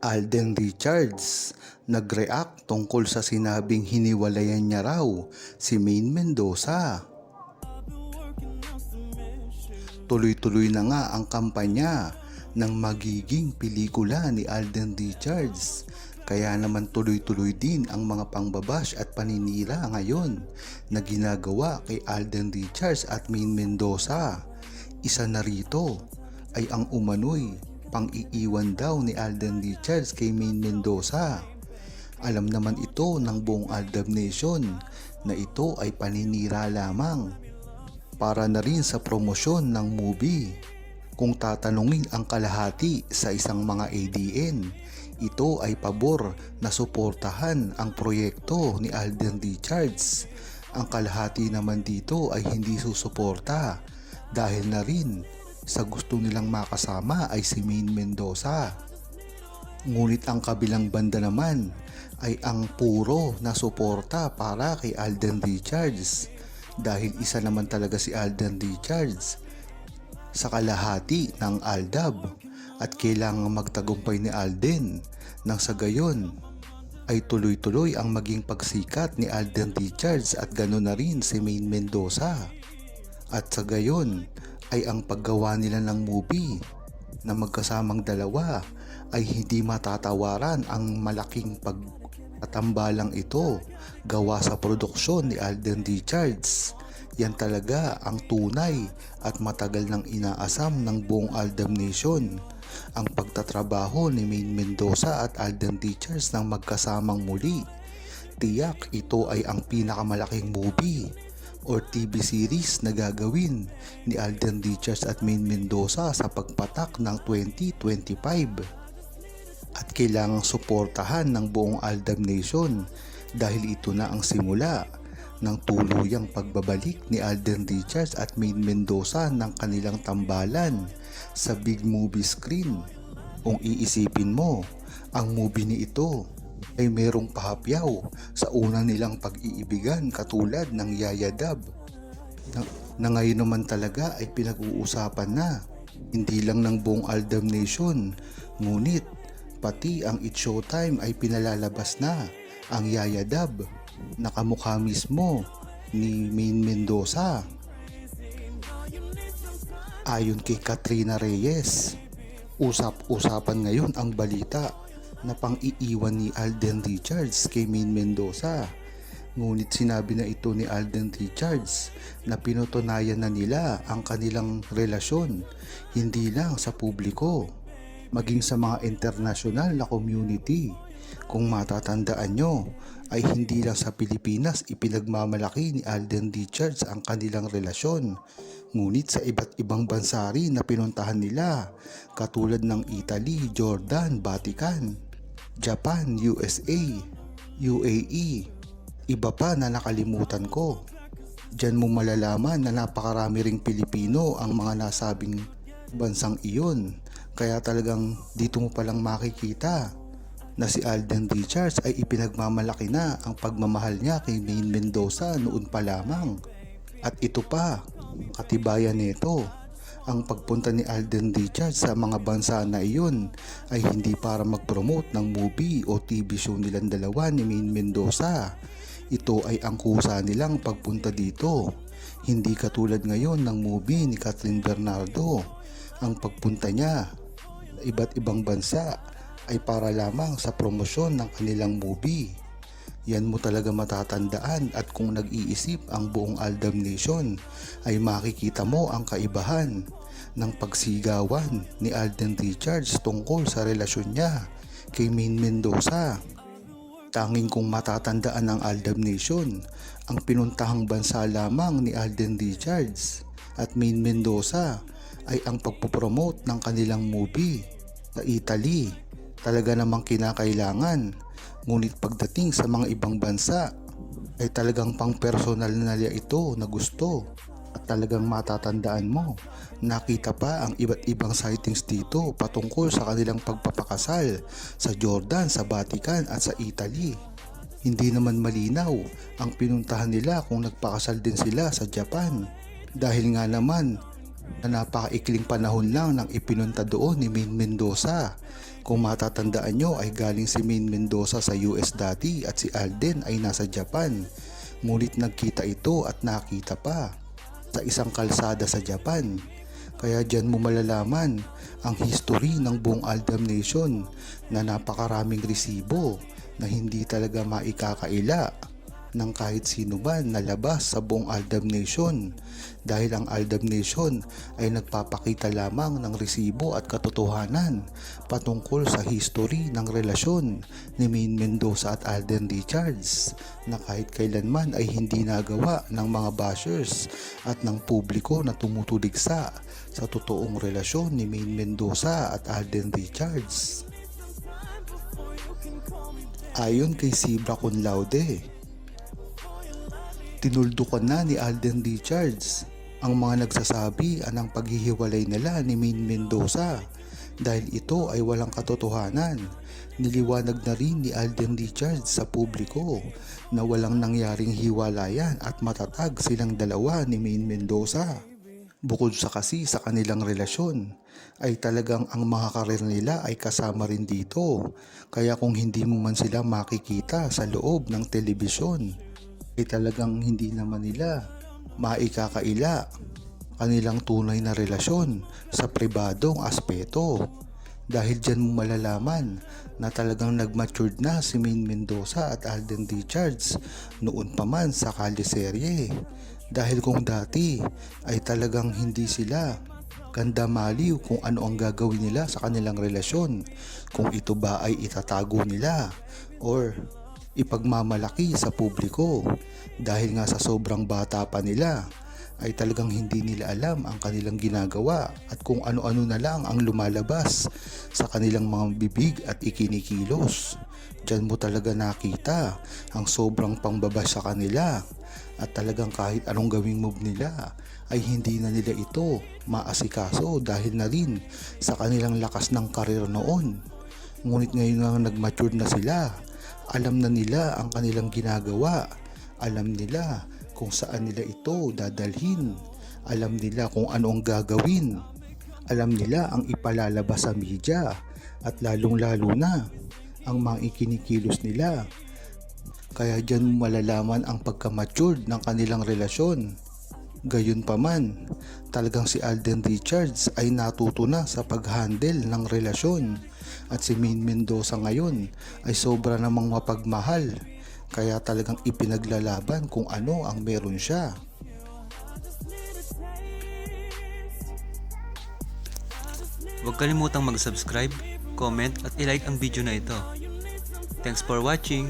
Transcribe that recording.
Alden Richards nag-react tungkol sa sinabing hiniwalayan niya raw si Maine Mendoza. Tuloy-tuloy na nga ang kampanya ng magiging pelikula ni Alden Richards. Kaya naman tuloy-tuloy din ang mga pangbabash at paninira ngayon na ginagawa kay Alden Richards at Maine Mendoza. Isa na rito ay ang umano'y pang-iiwan daw ni Alden Richards kay Maine Mendoza. Alam naman ito ng buong Aldab Nation na ito ay paninira lamang para na rin sa promosyon ng movie. Kung tatanungin ang kalahati sa isang mga ADN, ito ay pabor na suportahan ang proyekto ni Alden Richards. Ang kalahati naman dito ay hindi susuporta dahil na rin sa gusto nilang makasama ay si Maine Mendoza. Ngunit ang kabilang banda naman ay ang puro na suporta para kay Alden Richards dahil isa naman talaga si Alden Richards sa kalahati ng Aldab at kailangang magtagumpay ni Alden nang sa gayon ay tuloy-tuloy ang maging pagsikat ni Alden Richards at ganoon na rin si Maine Mendoza. At sa gayon ay ang paggawa nila ng movie na magkasamang dalawa ay hindi matatawaran ang malaking pagtatambalang ito gawa sa produksyon ni Alden Richards. Yan talaga ang tunay at matagal nang inaasam ng buong Aldab Nation, ang pagtatrabaho ni Maine Mendoza at Alden Richards ng magkasamang muli. Tiyak ito ay ang pinakamalaking movie or TV series na gagawin ni Alden Richards at Maine Mendoza sa pagpatak ng 2025. At kailangang suportahan ng buong Aldab Nation dahil ito na ang simula ng tuluyang pagbabalik ni Alden Richards at Maine Mendoza ng kanilang tambalan sa big movie screen. Kung iisipin mo, ang movie ni ito ay merong pahapyaw sa una nilang pag-iibigan katulad ng Yaya Dab na ngayon naman talaga ay pinag-uusapan na hindi lang ng buong Aldab Nation, ngunit pati ang It's Showtime ay pinalalabas na ang Yaya Dab na kamukha mismo ni Maine Mendoza. Ayon kay Katrina Reyes, usap-usapan ngayon ang balita na pang-iiwan ni Alden Richards kay Maine Mendoza. Ngunit sinabi na ito ni Alden Richards na pinutunayan na nila ang kanilang relasyon hindi lang sa publiko, maging sa mga internasyonal na community. Kung matatandaan nyo, ay hindi lang sa Pilipinas ipinagmamalaki ni Alden Richards ang kanilang relasyon, ngunit sa iba't ibang bansa rin na pinuntahan nila katulad ng Italy, Jordan, Vatican, Japan, USA, UAE, iba pa na nakalimutan ko. Diyan mo malalaman na napakarami ring Pilipino ang mga nasabing bansang iyon, kaya talagang dito mo palang makikita na si Alden Richards ay ipinagmamalaki na ang pagmamahal niya kay Maine Mendoza noon pa lamang. At ito pa, katibayan nito, ang pagpunta ni Alden Richards sa mga bansa na iyon ay hindi para mag-promote ng movie o TV show nilang dalawa ni Maine Mendoza. Ito ay ang kusa nilang pagpunta dito. Hindi katulad ngayon ng movie ni Catherine Bernardo. Ang pagpunta niya sa iba't ibang bansa ay para lamang sa promosyon ng kanilang movie. Yan mo talaga matatandaan, at kung nag-iisip ang buong Aldab Nation ay makikita mo ang kaibahan ng pagsigawan ni Alden Richards tungkol sa relasyon niya kay Maine Mendoza. Tanging kung matatandaan ng Aldab Nation, ang pinuntahang bansa lamang ni Alden Richards at Maine Mendoza ay ang pagpopromote ng kanilang movie sa Italy. Talaga namang kinakailangan, ngunit pagdating sa mga ibang bansa ay talagang pang personal na nila ito na gusto. At talagang matatandaan mo, nakita pa ang iba't ibang sightings dito patungkol sa kanilang pagpapakasal sa Jordan, sa Vatican at sa Italy. Hindi naman malinaw ang pinuntahan nila kung nagpakasal din sila sa Japan, dahil nga naman na napakaikling panahon lang nang ipinunta doon ni Maine Mendoza. Kung matatandaan nyo ay galing si Maine Mendoza sa US dati at si Alden ay nasa Japan. Ngunit nagkita ito at nakita pa sa isang kalsada sa Japan. Kaya dyan mo malalaman ang history ng buong Aldam Nation na napakaraming resibo na hindi talaga maikakaila ng kahit sino man na labas sa buong Aldam Nation, dahil ang Aldam Nation ay nagpapakita lamang ng resibo at katotohanan patungkol sa history ng relasyon ni Maine Mendoza at Alden Richards na kahit kailanman ay hindi nagawa ng mga bashers at ng publiko na tumutuligsa sa totoong relasyon ni Maine Mendoza at Alden Richards. Ayon kay Zebra Con Laude, tinuldukan na ni Alden Richards ang mga nagsasabi ng paghihiwalay nila ni Maine Mendoza dahil ito ay walang katotohanan. Niliwanag na rin ni Alden Richards sa publiko na walang nangyaring hiwalayan at matatag silang dalawa ni Maine Mendoza. Bukod sa kasi sa kanilang relasyon ay talagang ang mga karir nila ay kasama rin dito. Kaya kung hindi mo man sila makikita sa loob ng telebisyon ay talagang hindi naman nila maikakaila kanilang tunay na relasyon sa pribadong aspeto. Dahil dyan mo malalaman na talagang nag-matured na si Maine Mendoza at Alden Richards noon pa man sa kaliserye. Dahil kung dati ay talagang hindi sila ganda maliw kung ano ang gagawin nila sa kanilang relasyon, kung ito ba ay itatago nila or ipagmamalaki sa publiko, dahil nga sa sobrang bata pa nila ay talagang hindi nila alam ang kanilang ginagawa at kung ano-ano na lang ang lumalabas sa kanilang mga bibig at ikinikilos. Diyan mo talaga nakita ang sobrang pangbaba sa kanila at talagang kahit anong gawing move nila ay hindi na nila ito maasikaso dahil na rin sa kanilang lakas ng karir noon. Ngunit ngayon nga nag-mature na sila, alam na nila ang kanilang ginagawa, alam nila kung saan nila ito dadalhin, alam nila kung ano ang gagawin, alam nila ang ipalalabas sa media at lalong-lalo na ang mga ikinikilos nila. Kaya dyan malalaman ang pagka-matured ng kanilang relasyon. Gayunpaman, talagang si Alden Richards ay natuto na sa pag-handle ng relasyon at si Maine Mendoza ngayon ay sobra namang mapagmahal, kaya talagang ipinaglalaban kung ano ang meron siya. Huwag kalimutang mag-subscribe, comment at i-like ang video na ito. Thanks for watching!